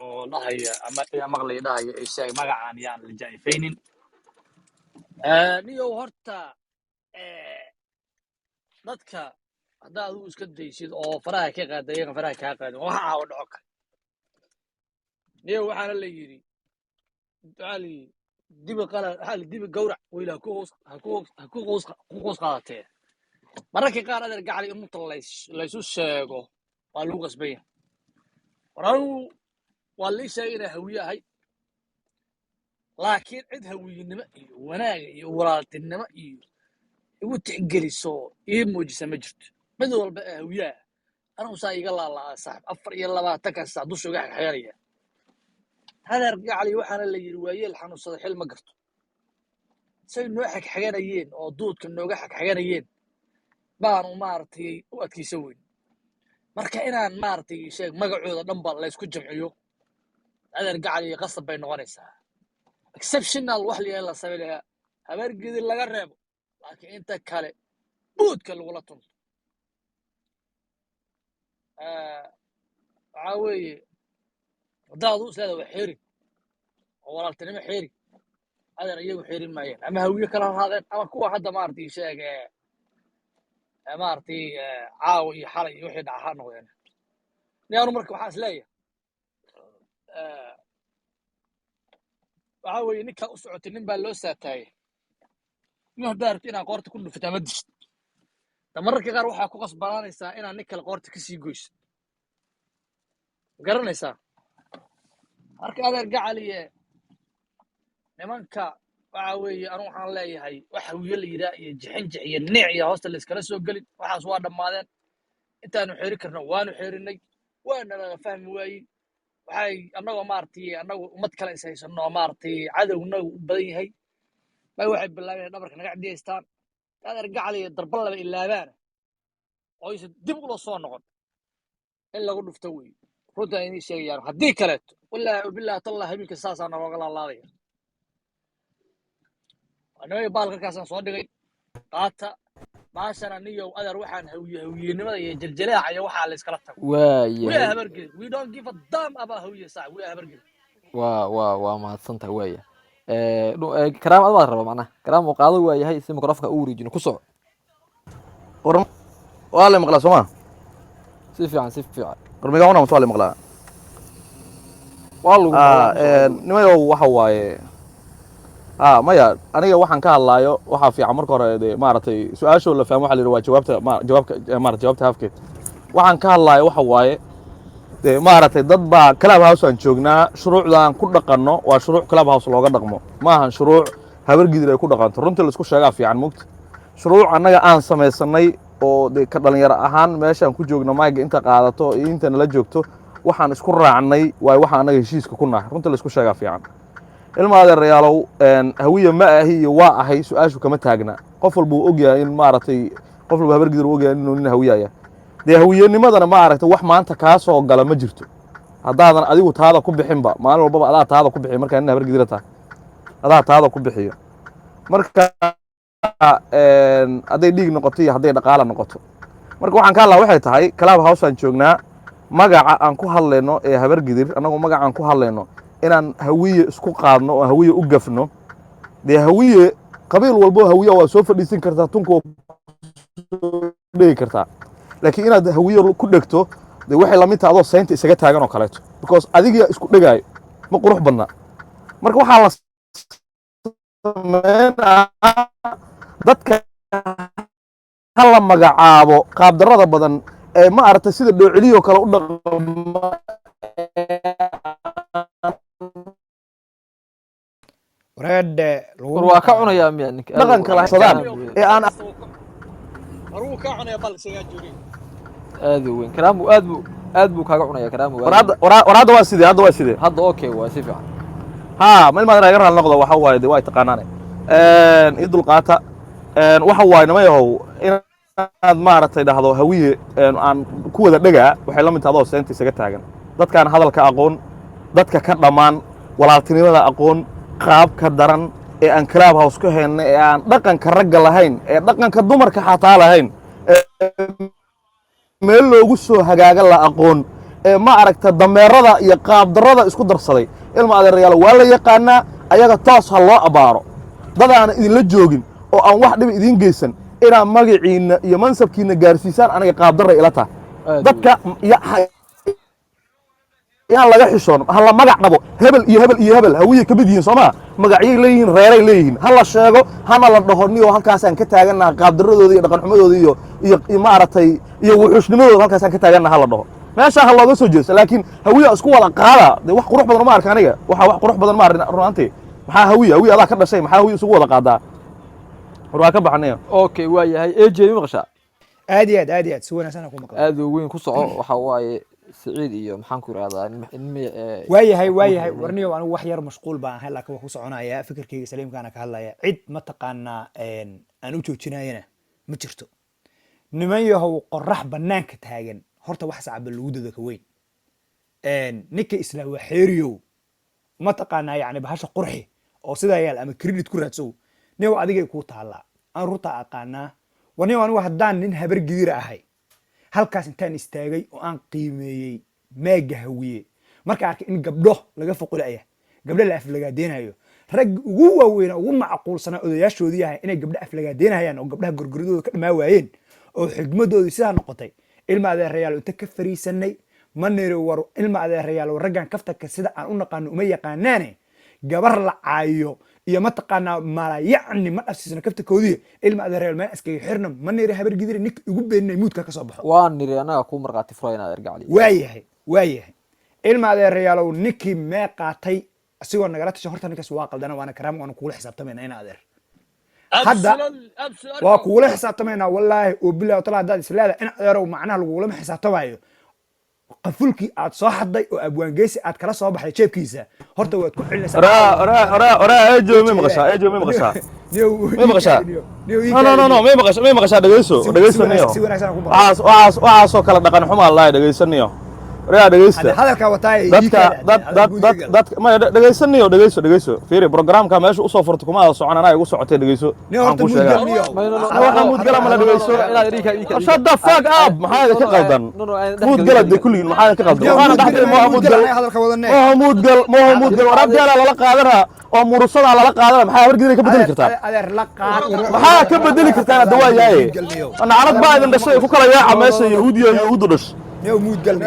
oo dhahaya ama yaa maqlay dhahaya ay sheeg magacaan yaan la jaayfaynin niyow horta dadka haddaad adigu iska daysid oo faraha ka qaada iyaga faraha kaa qaadin waxa aawo dhaco kale niyow waxaana la yidhi waxaa la yidhi dibi qala waxaa la dibi gawrac weyla ha ku qoos qaadatee mararka qaar adeer gacali in inta laysu sheego waa lagu qasbaya war anigu waa lii sheegay inaa hawiye ahay laakiin cid hawiyinimo iyo wanaaga iyo walaaltinimo iyo igu tixgeliso ii muujisa ma jirto mid walba ee hawiyaha anigu saa iga laalaa saaxib 24 saac dusha uga xaxayanaya adeer gacali waxaana la yidhi waayeel xanuunsada xil ma garto say noo xagxaganayeen oo duudka nooga xagxaganayeen baanu maaragtay u adkaysan weyn marka inaan maaragtay sheeg magacooda dhanba laysku jamciyo adeer gacali qasab bay noqonaysaa exceptional wax la sameeyaa habargidi laga reebo laakiin inta kale buudka lagula tunto waxaa weeye haddaad u isleeda waa xeeri oo walaaltinimo xeeri adeer iyagu xeerin maayeen ama hawiye kala haadeen ama kuwa hadda maaragtay sheeg maaragtay caawa iyo xalay iyo wixii dhaca ha noqdeen niyaanu marka waxaa is leeyahay waxaa weeye ninkaa u socotay nin baa loo saataayey nin haddaa rabti inaad qoorta ku dhufata ma dishid da mararka qaar waxaa ku qasbanaanaysaa inaad nin kale qoorta ka sii goyso garanaysaa marka adeer gacaliye nimanka waxaa weeye anu waxaan leeyahay wax hawiye la yidhaah iyo jixinjix iyo niic iyo hoosta layskala soo gelin waxaas waa dhammaadeen intaanu xeeri karno waanu xeerinay waana laga fahmi waayey waxay annagoo maaragtay annagu ummad kale is haysano maaragtay cadownagu u badan yahay bay waxay bilaabeen dhabarka naga cadiyaystaan adeer gacaliye darba laba ilaabaana oo aysan dib ula soo noqon in lagu dhufto wey runtaa inii sheegayaan haddii kaleeto wallaahi bilaahi tallah habeenka saasaa nalooga laalaadaya annaga baal karkaasaan soo dhigay qaata maashana niyow adeer waxaan hawiyenimada iyo jeljelaaca iyo waxaa la iskala tago wiya habarged we don't give a damn about hawiye sax wiya habarged waa mahadsantahay waaya karaam ad baad raba macnaha karaam uu qaado waayahay si mikrofka u wareejino ku soco waa la maqlaa sooma si fiican qormiga una waa la maqlaa waa lagu nimayow waxa waaye maya aniga waxaan ka hadlaayo waxaa fiican marka hore de maaragtay su-aashoo la fahmo waxa la yidhi waa jawaabta hafkeed waxaan ka hadlaayo waxa waaye de maaragtay dad baa club house aan joognaa shuruucdaan ku dhaqanno waa shuruuc club house looga dhaqmo maahan shuruuc habargidir ay ku dhaqanto runtii laisku sheegaa fiican mugta shuruuc annaga aan samaysanay oo de ka dhalinyaro ahaan meeshaan ku joogno mayga inta qaadato iyo inta nala joogto waxaan isku raacnay waayo waxa annaga heshiiska ku nahay runtii laisku sheegaa fiican ilma adeerayaalow hawiye ma ahi iyo waa ahay su-aashu kama taagna qof walba uu ogyahay in maaragtay qof walba habargidir uu ogyahay inuu nin hawiyaya dee hawiyenimadana maaragtay wax maanta kaa soo gala ma jirto haddaadan adigu taada ku bixinba maalin walbaba adaa taada ku bixiyo markaa nin habargidira tahay adaa taada ku bixiyo marka hadday dhiig noqoto iyo hadday dhaqaala noqoto marka waxaan ka hadlaa waxay tahay club house aan joognaa magaca aan ku hadlayno ee habargidir annagu magaca aan ku hadlayno inaan hawiye isku qaadno oo hawiye u gafno dee hawiye qabiil walbo hawiye waa soo fadhiisan kartaa tunka soo dhegi kartaa laakiin inaad hawiye ku dhegto dee waxay lamid tahay adoo saynta isaga taagan oo kaleeto because adiga isku dhegaayo ma qurux badna marka waxaa la sameynaa dadka hala magacaabo qaabdarrada badan ee ma aragtay sida dhooceliyo kale u dhaqma war waa ka cunayaa miya ninka dhaqanka lahsadaan ee aan aruu ka cunaya bal isaga joogay aad u weyn karaam aad buu kaaga cunaya karaam war hadda waa sidee hadda okay waa si fiican meel maad iga raal noqdo waxa waaye de waa taqaanaane ii dulqaata waxa waaye nimayahow inaad maaragtay dhahdo hawiye aan ku wada dhegaa waxay la mid tahay adoo seynta isaga taagan dadkaan hadalka aqoon dadka ka dhammaan walaaltinimada aqoon qaabka daran ee aan club house ku helna ee aan dhaqanka ragga lahayn ee dhaqanka dumarka xataa lahayn meel loogu soo hagaaga la aqoon ma aragta dameerada iyo qaabdarrada isku darsaday ilma adeerayaal waa la yaqaanaa ayaga toos ha loo abaaro dadaana idinla joogin oo aan wax dhiba idiin geysan inaad magaciinna iyo mansabkiinna gaarsiisaan aniga qaabdarra ila tahay dadka inaan laga xishoon ha la magac dhabo hebel iyo hebel iyo hebel hawiyey ka mid yihiin soo maa magacyay leeyihiin reeray leeyihiin ha la sheego hana la dhaho niyo halkaasaan ka taagannaha qaabdarradooda iyo dhaqanxumadooda iyo maaragtay iyo wuxuusnimadooda halkaasaan ka taagannaha ha la dhaho meeshaa ha looga soo jeesto laakiin hawiya isku wada qaada dee wax qurux badan uma arka aniga waxaa wax qurux badan ma arkin runaantii maxaa hawiya adaa ka dhashay maxaa hawiya isugu wada qaadaa war waa ka baxanaya okay waa yahay AJ ma maqashaa aad iyo aad si wanaagsan ku maqlay aad weyn ku soco waxa waaye سعيد iyo maxaan ku iraahdaa waayahay warniyo anigu wax yar mashquul baan ahay laakiin wax ku soconaya fikirkayga saliimkaana ka hadlaya cid ma taqaanaa aan u joojinayana ma jirto niman yahow qorax banaanka taagan horta wax sacab lagu dada ka weyn ninka isla waxeeriyo ma taqaanaa yani bahasha qurxi oo sidaa yaal ama credit ku raadsow niyow adigay ku taala aan runta aqaanaa warniyo anigu haddaan nin habar gidir ahay halkaas intaan istaagay oo aan qiimeeyey meega hawiye marka arkay in gabdho laga foqolaya gabdho la aflagaadenayo rag ugu waaweyn ugu macquulsana odayaashoodii yahay inay gabdho aflagaadenayaan oo gabdhaha gorgoradooda ka dhamaa waayeen oo xigmadoodu sidaa noqotay ilma adeerayaal inta ka fariisanay ma niri war ilma adeerayaal raggan kaftarka sida aan u naqaano uma yaqaanaane gabar la caayo iyo ma taqaanaa mala yacni ma dhafsiisna kaftarkoodii ilma adeerayaal ma iskaga xirna ma niri habar gidiri ninka ugu beenay muudka ka soo baxo waan niri anaga ku marqaati furayna argacli waayahay ilma adeerayaal ninkii mee qaatay asigoo nagala tashan horta ninkaas waa qaldana waana karaam waana kugula xisaabtamayna ina adeer hadda waa kugula xisaabtamayna wallaahi oo bilaa tala haddaad islaada in adeerow macnaha lagugulama xisaabtamayo qafulkii aad soo xadday oo abwaangeysi aad kala soo baxday jeebkiisa horta waad ku celinaysaa ejo may maqashaa no may maqashaa dhegeyso niyo waxaasoo kala dhaqan xumaa lahay dhegeysaniyo oraa dhegeysta hadalka wataay dadka maya dhegeyso fiiri programka meesha usoo furta kuma socon anaa igu socotay dhegeyso waxaan mudgala mala dhegeyso shut the fuck up maxaa ka qaldan mudgala de kulligiin maxaa ka qaldan waxaan dhaxday mudgal waraabteela lala qaadana oo murusada lala qaadana maxaa wargidina ka bedeli kartaa maxaa ka bedeli kartaa hadda waa yaaye nacalad baa idin dhashay ku kala yaaca meesha yahuudiya yahuudu dhash mudgal